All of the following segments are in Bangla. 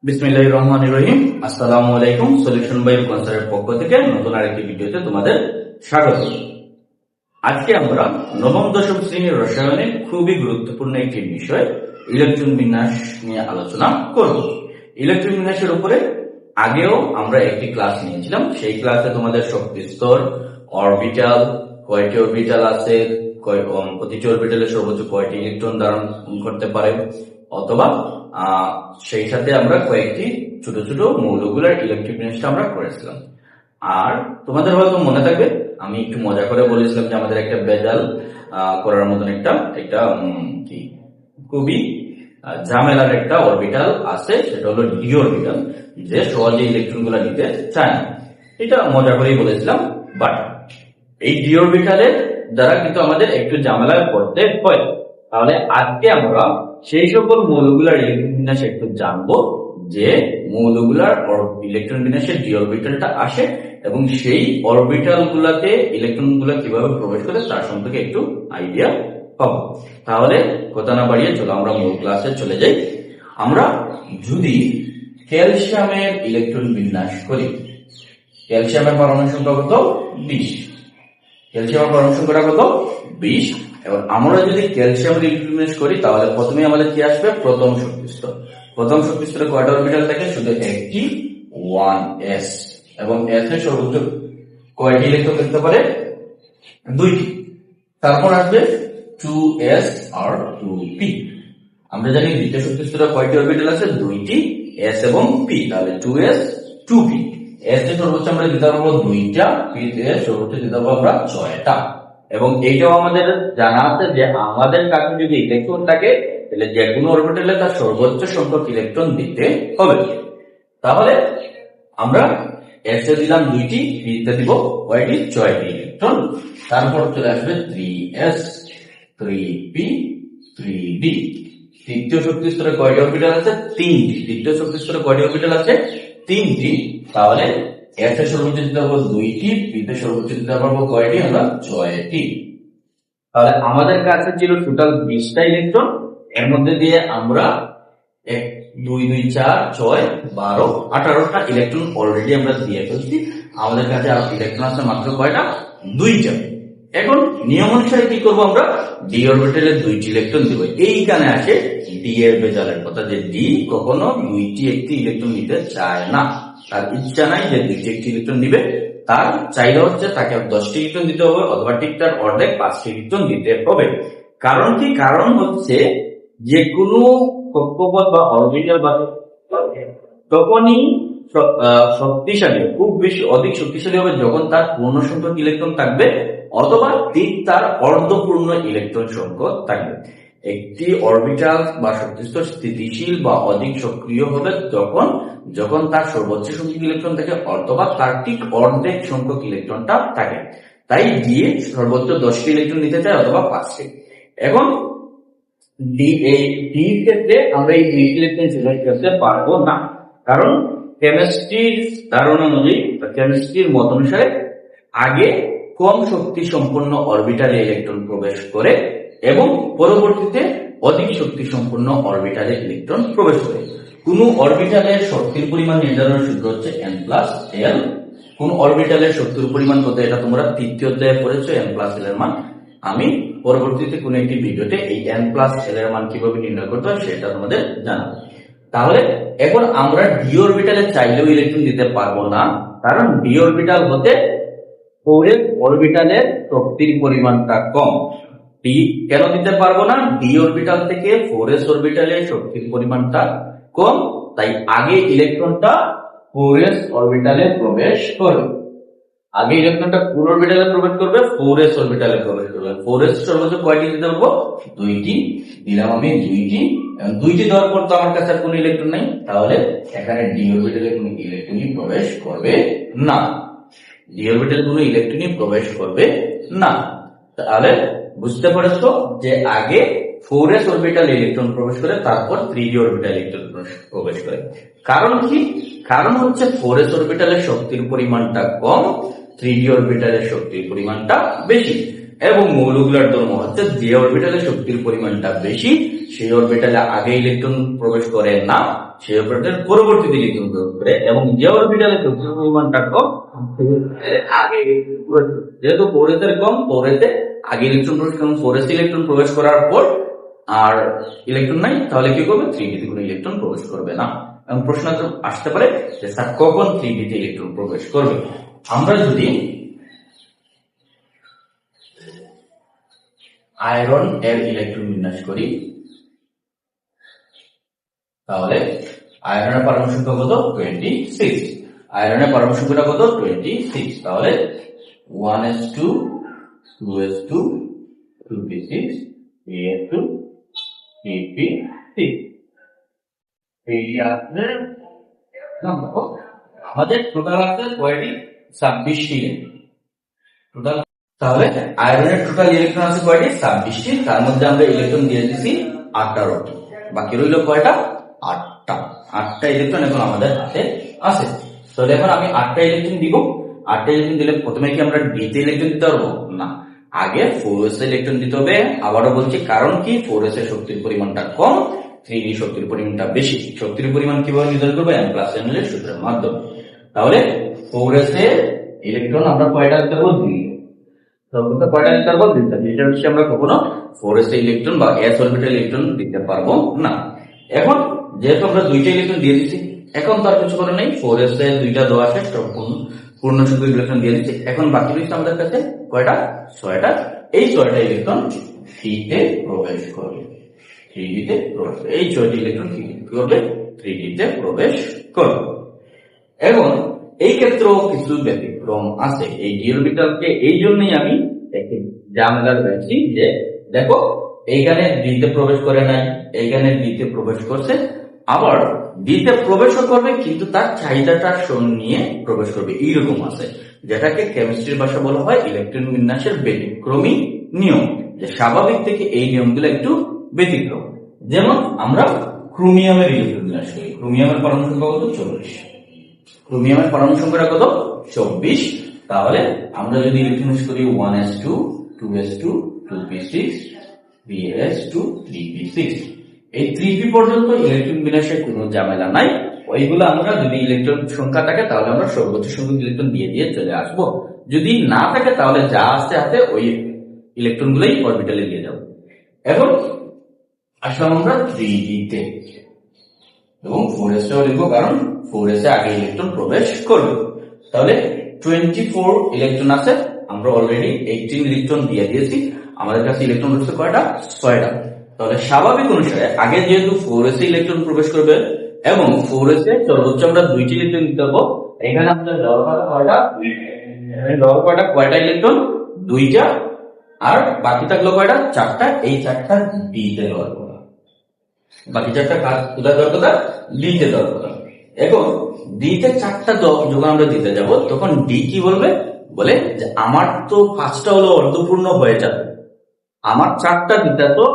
বিসমিল্লাহির রহমানির রহিম। আসসালামু আলাইকুম। সলিউশন বাই কনসার্টের পক্ষ থেকে নতুন আরেকটি ভিডিওতে তোমাদের স্বাগত। আজকে আমরা নবম দশম শ্রেণীর রসায়নে খুবই গুরুত্বপূর্ণ একটি বিষয় ইলেকট্রন বিন্যাস নিয়ে আলোচনা করব। ইলেকট্রন বিন্যাসের উপরে আগেও আমরা একটি ক্লাস নিয়েছিলাম। সেই ক্লাসে তোমাদের শক্তি স্তর, অরবিটাল, কয়টি অরবিটাল আছে, প্রতিটি অরবিটালে সর্বোচ্চ কয়টি ইলেকট্রন ধারণ করতে পারে, অথবা সেই সাথে আমরা কয়েকটি ছোট ছোট মৌলগুলোর ইলেকট্রিক বিন্যাসটা আমরা করেছিলাম। আর তোমাদের হয়তো মনে থাকবে আমি একটু মজা করে বলেছিলাম যে আমাদের একটা বেজাল করার মতন একটা কি খুবই ঝামেলার একটা অরবিটাল আছে, সেটা হলো ডি অরবিটাল, যে সহজে ইলেকট্রন গুলা নিতে চায় না। এটা মজা করেই বলেছিলাম, বাট এই ডি অরবিটালের দ্বারা কিন্তু আমাদের একটু ঝামেলায় পড়তে হয়। তাহলে আজকে আমরা সেই সকল মৌলগুলার ইলেকট্রন বিন্যাস একটু জানবো, যে মৌলগুলার ইলেকট্রন বিন্যাসে ডি অরবিটালটা আসে এবং সেই অরবিটাল গুলাতে ইলেকট্রন গুলা কিভাবে প্রবেশ করে তার সম্পর্কে একটু আইডিয়া পাবো। তাহলে কথা না বাড়িয়ে চলো আমরা মূল ক্লাসে চলে যাই। আমরা যদি ক্যালসিয়ামের ইলেকট্রন বিন্যাস করি, ক্যালসিয়ামের পরমাণু সংখ্যা কত? 20। ক্যালসিয়ামের পরমাণু সংখ্যা কত? 20। এবার আমরা যদি ক্যালসিয়ামের ইলেকট্রন বিন্যাস করি তাহলে প্রথমে আমাদের কি আসবে? প্রথম শক্তি স্তর। প্রথম শক্তি স্তরে কয়টা অরবিটাল থাকে? শুধু একটি, 1s, এবং s এর সর্বোচ্চ কয়টি ইলেকট্রন থাকতে পারে? 2টি। তারপর আসবে 2s আর 2p। আমরা জানি দ্বিতীয় শক্তি স্তরে কয়টি অরবিটাল আছে? 2টি, s এবং p। তাহলে 2s 2p। s এর সর্বোচ্চ আমরা দিতে পারবো 2টা, p এর সর্বোচ্চ দিতে পারবো আমরা 6টা। এবং এইটাও আমাদের জানা আছে যে আমাদের কাছে যদি ইলেকট্রন থাকে তাহলে যে কোনো অরবিটালে তার সর্বোচ্চ সংখ্যক ইলেকট্রন দিতে হবে। তাহলে আমরা s এ দিলাম 2টি, p তে দিব কয়টি? 6টি ইলেকট্রন। তারপর চলে আসবে 3s, 3p, 3d। তৃতীয় শক্তি স্তরে কয়টি অরবিটাল আছে? 3টি। তৃতীয় শক্তি স্তরে কয়টি অরবিটাল আছে? 3টি। তাহলে s এর সর্বোচ্চ দিতে পারবো 2টি, p তে সর্বোচ্চ দিতে পারবো কয়টি? আমরা 6টি। তাহলে আমাদের কাছে ছিল টোটাল 20টা ইলেকট্রন। এর মধ্যে দিয়ে আমরা 1 2 2 4 6 12 18টা ইলেকট্রন অলরেডি আমরা দিয়ে ফেলছি। আমাদের কাছে আর ইলেকট্রন আছে মাত্র কয়টা? 2টা। এখন নিয়ম অনুসারে কি করব? আমরা ডি অরবিটালে 2টি ইলেকট্রন দিব। এইখানে আসে ডি এর বেজালের কথা, যে ডি কখনো 2টি একটি ইলেকট্রন নিতে চায় না। তার ইচ্ছা নাই যে 2টি একটি ইলেকট্রন নিবে, তার চাইলে হচ্ছে তাকে 10টি ইলেকট্রন দিতে হবে, অথবা ঠিক তার অর্ধেক 5টি ইলেকট্রন দিতে হবে। কারণ কি? কারণ হচ্ছে যে কোনো কক্ষপথ বা অরবিটাল বা তখনই শক্তিশালী, খুব বেশি অধিক শক্তিশালী হবে যখন তার পূর্ণ সংখ্যক ইলেকট্রন থাকবে, অথবা ঠিক তার অর্ধপূর্ণ ইলেকট্রন সংখ্যক থাকবে। একটি অরবিটাল বা শক্তিস্তর স্থিতিশীল বা অধিক সক্রিয় হবে যখন তার সর্বোচ্চ সংখ্যক ইলেকট্রন থাকে, অথবা তার ঠিক অর্ধেক সংখ্যক ইলেকট্রনটা থাকে। তাই দিয়ে সর্বোচ্চ 10টি ইলেকট্রন নিতে চাই, অথবা 5টি। এখন ডি ক্ষেত্রে আমরা এই 2টি ইলেকট্রন সিলেক্ট করতে পারবো না, কারণ কেমিস্ট্রির ধারণা অনুযায়ী বা কেমিস্ট্রির মত অনুসারে আগে কম শক্তি সম্পন্ন অরবিটালে ইলেকট্রন প্রবেশ করে এবং পরবর্তীতে অধিক শক্তি সম্পন্ন অরবিটালে ইলেকট্রন প্রবেশ করে। কোন অরবিটালের শক্তির পরিমাণ নির্ধারণের সূত্র হচ্ছে n+l। কোন অরবিটালের শক্তির পরিমাণ কত এটা তোমরা তৃতীয় অধ্যায়ে পড়েছো, n+l এর মান। আমি পরবর্তীতে কোন একটি ভিডিওতে এই n+l এর মান কিভাবে নির্ণয় করতে হয় সেটা তোমাদের জানাবো। তাহলে এখন আমরা ডি অরবিটালে চাইলেও ইলেকট্রন দিতে পারবো না, কারণ ডি অরবিটাল হতে 4s অরবিটালের শক্তির পরিমাণটা কম। ডি কেন দিতে পারবো না? ডি অরবিটাল থেকে 4s অরবিটালের শক্তির পরিমাণটা কম, তাই আগে ইলেকট্রনটা 4s অরবিটালে প্রবেশ করবে। আগে ইলেকট্রনটা কোন অরবিটালে প্রবেশ করবে? 4s অরবিটালে প্রবেশ করবে। 4s সর্বোচ্চ কয়টি দিতে পারবো? 2টি। দিলাম আমি 2টি। 2টি দেওয়ার পর তো আমার কাছে আর কোনো ইলেকট্রন নাই, তাহলে এখানে ডি অরবিটালে কোনো ইলেকট্রনই প্রবেশ করবে না। ডি অরবিটালে কোনো ইলেকট্রনই প্রবেশ করবে না। তাহলে বুঝতে পারছো যে আগে 4s অরবিটালে ইলেকট্রন প্রবেশ করে, তারপর 3d অরবিটালে ইলেকট্রন প্রবেশ করে। কারণ কি? কারণ হচ্ছে 4s অরবিটালের শক্তির পরিমাণটা কম, 3d অরবিটালের শক্তির পরিমাণটা বেশি। এবং মৌলগুলোর ধর্ম হচ্ছে যে অরবিটালে শক্তির পরিমাণটা বেশি সেই অরবিটালে আগে ইলেকট্রন প্রবেশ করে না, সেই অপারেটর পরবর্তীতে ইলেকট্রন প্রবেশ করে এবং যে অরবিটালে শক্তির পরিমাণটা কম আগে, যেহেতু 4s এর কম, 4s এ আগে ইলেকট্রন প্রবেশ করে, 4s ইলেকট্রন প্রবেশ করার পর আর ইলেকট্রন নাই, তাহলে কি করবে? 3d তে কোনো ইলেকট্রন প্রবেশ করবে না। এবং প্রশ্ন আসতে পারে যে স্যার কখন 3d তে ইলেকট্রন প্রবেশ করবে? আমরা যদি আয়রন এর ইলেকট্রন বিন্যাস করি, তাহলে আয়রনের পরমাণু সংখ্যা কত? 26। আয়রনের পরমাণু সংখ্যাটা কত? 26। তাহলে 1s2 2s2 2p6 3s2 3p6 এই আছে আমাদের টোটাল আছে কয়টি? 26টি টোটাল। তাহলে আয়রনের টোটাল ইলেকট্রন আছে কয়টি? 26টি। তার মধ্যে আমরা ইলেকট্রন দিয়ে দিছি 18টি, বাকি রইল কয়টা? 8টা ইলেকট্রন এখন আমাদের হাতে আছে। তাহলে এখন আমি 8টা ইলেকট্রন দিব। 8টা ইলেকট্রন দিলে প্রথমে কি আমরা ডি তে ইলেকট্রন দিতে পারবো না? আগে 4s এ ইলেকট্রন দিতে হবে। আবারও বলছি, কারণ কি? 4s এর শক্তির পরিমাণটা কম, 3d শক্তির পরিমাণটা বেশি। শক্তির পরিমাণ কিভাবে নির্ধারণ করবো? m+n এর সূত্রের মাধ্যমে। তাহলে 4s এর ইলেকট্রন আমরা কয়টা দিতে পারবো? 2। কয়টা দিতে পারবো? 2টা। যেটা হচ্ছে আমরা কখনো 4s এর ইলেকট্রন বা s অরবিটাল ইলেকট্রন দিতে পারবো না। এখন যেহেতু আমরা 2টা ইলেকট্রন দিয়ে দিচ্ছি, এখন তার কিছু করে নেই, 4s এর 2টা দেওয়া আছে, পূর্ণ সংখ্যক ইলেকট্রন দিয়ে দিচ্ছি। এখন বাকি রয়েছে আমাদের কাছে কয়টা? 6টা। এই 6টা ইলেকট্রন 3 তে প্রবেশ করবে। 3d তে প্রবেশ, এই 6টি ইলেকট্রন কি করবে? 3d তে প্রবেশ করবে। এখন এই ক্ষেত্রেও কিছু ব্যতিক্রম আছে। এই ডি অরবিটালকে এই জন্যই আমি ঝামেলার পেয়েছি যে দেখো, এইখানে ডি তে প্রবেশ করে নাই, এইখানে ডি তে প্রবেশ করছে, আবার ডি তে প্রবেশও করবে কিন্তু তার চাহিদাটা নিয়ে প্রবেশ করবে, এইরকম আছে, যেটাকে কেমিস্ট্রির ভাষা বলা হয় ইলেকট্রন বিন্যাসের ব্যতিক্রমী নিয়ম। যে স্বাভাবিক থেকে এই নিয়মগুলো একটু ব্যতিক্রম। যেমন আমরা ক্রোমিয়ামের ইলেকট্রন বিন্যাস করি, ক্রোমিয়ামের পরমাণু সংখ্যা কত? 40। ক্রোমিয়ামের পরমাণু সংখ্যাটা কত? 24। তাহলে আমরা যদি ইলেকট্রন করি 1s2 2s2 2p6 3s2 3p6, এই 3p পর্যন্ত ইলেকট্রন বিন্যাসের কোনো ঝামেলা নাই। ওইগুলো আমরা যদি ইলেকট্রন সংখ্যা থাকে তাহলে আমরা সর্বোচ্চ সংখ্যক ইলেকট্রন দিয়ে দিয়ে চলে আসবো। যদি না থাকে তাহলে যা আছে হাতে ওই ইলেকট্রন গুলোই অরবিটালে দিয়ে যাবো। এখন আসলাম আমরা 3d তে, এবং 4s টাও লিখবো কারণ 4s এ আগে ইলেকট্রন প্রবেশ করবে। তাহলে 24 ইলেকট্রন আছে, আমরা অলরেডি 18 ইলেকট্রন দিয়ে দিয়েছি। আমাদের কাছে ইলেকট্রন রয়েছে কয়টা? 6টা। তাহলে স্বাভাবিক অনুসারে আগে যেহেতু 4s এ ইলেকট্রন প্রবেশ করবে এবং 4s এ সর্বোচ্চ আমরা 2টি ইলেকট্রন দিতে পারবো, এখানে আমাদের কয়টা ইলেকট্রন? 2টা। আর বাকি থাকলো কয়টা? 4টা। এই 4টা ডি তে দেওয়ার কথা, বাকি 4টা কাজ কোথায় দেওয়ার কথা? ডি তে দেওয়ার কথা। এখন ডি তে 4টা যখন আমরা দিতে যাব, তখন ডি কি বলবে? বলে যে আমার তো 5টা হলো অর্ধপূর্ণ হয়ে যাবে, আমার 4টা দিতে তো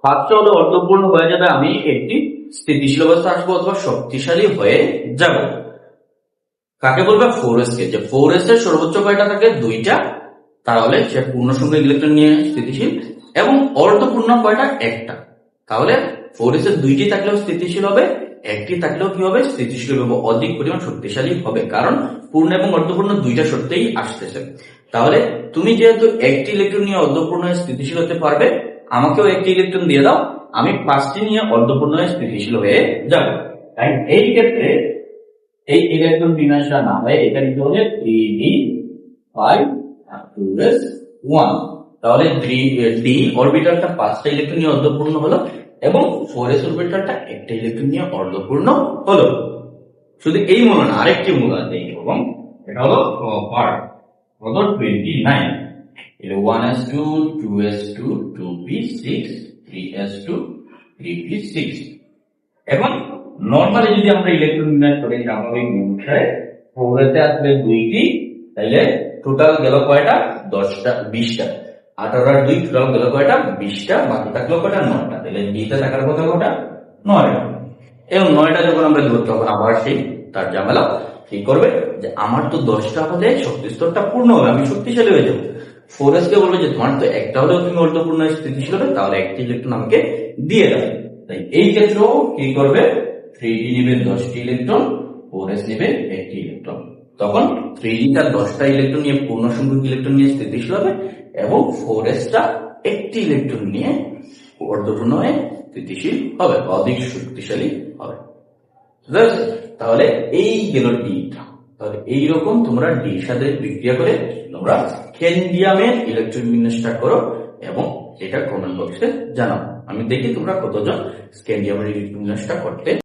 5টা হলো অর্ধপূর্ণ হয়ে যাবে, আমি একটি স্থিতিশীল অবস্থা আসবো অথবা শক্তিশালী হয়ে যাব। কাকে বলবে? 4s কে। যে 4s এর সর্বোচ্চ কয়টা থাকে? 2টা। তাহলে সে পূর্ণ সংখ্যক ইলেকট্রন নিয়ে স্থিতিশীল। এবং অর্ধপূর্ণ কয়টা? 1টা। তাহলে 4s এর 2টি থাকলেও স্থিতিশীল হবে, 1টি থাকলেও কি হবে? স্থিতিশীল হবে, অধিক পরিমাণ শক্তিশালী হবে, কারণ পূর্ণ এবং অর্ধপূর্ণ 2টা শর্তেই আসতেছে। তাহলে তুমি যেহেতু 1টি ইলেকট্রন নিয়ে অর্ধপূর্ণ স্থিতিশীল হতে পারবে, আমাকেও 1টি ইলেকট্রন দিয়ে দাও, আমি 5টি নিয়ে অর্ধপূর্ণ স্থিতিশীল হয়ে যাব। তাই এই ক্ষেত্রে এই ইলেকট্রন বিন্যাসটা না হয় এটা নিতে হবে 3d5 2s1। তাহলে ডি অরবিটালটা 5টা ইলেকট্রন নিয়ে অর্ধপূর্ণ হলো এবং 4s অরবিটালটা 1টা ইলেকট্রন নিয়ে অর্ধপূর্ণ হলো। শুধু এই মূল না, আরেকটি মূল আছে, এবং এটা হলো part 29। 1s2 2s2 2p6 3s2 3p6। এখন নরমালি যদি আমরা ইলেকট্রন বিন্যাস করি স্বাভাবিক নিয়মে, 4s এ আসলে 2টি, তাইলে টোটাল গেল কয়টা? 10টা 20টা। 18 আর 2 টোটাল গেল কয়টা? 20টা। বাকি থাকলো কয়টা? 9টা। তাহলে ডি তে থাকার কথা কয়টা? 9টা। এবং 9টা যখন আমরা দিব তখন আবার সেই তার ঝামেলা কি করবে? যে আমার তো 10টা হলে শক্তি স্তরটা পূর্ণ হবে, আমি শক্তিশালী হয়ে যাবো। 4s কে বলবে যে তোমার তো একটা হলেও তুমি অর্ধপূর্ণ স্থিতিশীল হবে, তাহলে একটি ইলেকট্রন আমাকে দিয়ে দাও। তাই এই ক্ষেত্রেও কি করবে? 3d নেবে 10টি ইলেকট্রন, 4s নেবে 1টি ইলেকট্রন। তখন 3d টা 10টা ইলেকট্রন নিয়ে পূর্ণ সংখ্যক ইলেকট্রন নিয়ে স্থিতিশীল হবে এবং 4s টা 1টি ইলেকট্রন নিয়ে অর্ধপূর্ণ হয়ে স্থিতিশীল হবে, অধিক শক্তিশালী হবে। তাহলে এই গেল ডিটা। তাহলে এইরকম তোমরা ডির সাথে বিক্রিয়া করে তোমরা স্ক্যান্ডিয়ামের ইলেকট্রন বিন্যাসটা করো এবং এটা কমেন্ট বক্সে জানাও। আমি দেখি তোমরা কতজন স্ক্যান্ডিয়ামের ইলেকট্রন বিন্যাসটা করতে